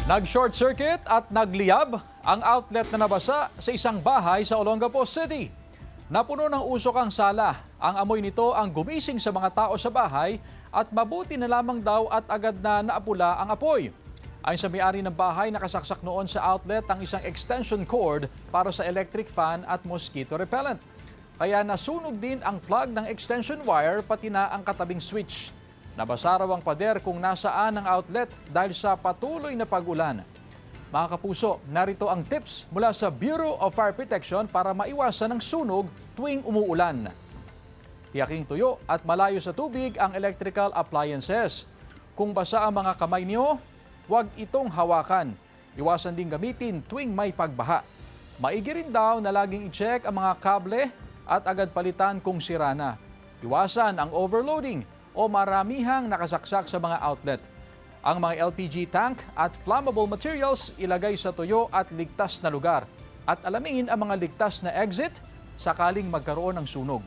Nag-short circuit at nagliyab ang outlet na nabasa sa isang bahay sa Olongapo City. Napuno ng usok ang sala. Ang amoy nito ang gumising sa mga tao sa bahay at mabuti na lamang daw at agad na naapula ang apoy. Ayon sa may-ari ng bahay, nakasaksak noon sa outlet ang isang extension cord para sa electric fan at mosquito repellent. Kaya nasunog din ang plug ng extension wire pati na ang katabing switch. Nabasa raw ang pader kung nasaan ang outlet dahil sa patuloy na pag-ulan. Mga kapuso, narito ang tips mula sa Bureau of Fire Protection para maiwasan ang sunog tuwing umuulan. Tiyaking tuyo at malayo sa tubig ang electrical appliances. Kung basa ang mga kamay niyo, huwag itong hawakan. Iwasan din gamitin tuwing may pagbaha. Maigi rin daw na laging i-check ang mga kable at agad palitan kung sira na. Iwasan ang overloading o maramihang nakasaksak sa mga outlet. Ang mga LPG tank at flammable materials ilagay sa tuyo at ligtas na lugar. At alamin ang mga ligtas na exit sakaling magkaroon ng sunog.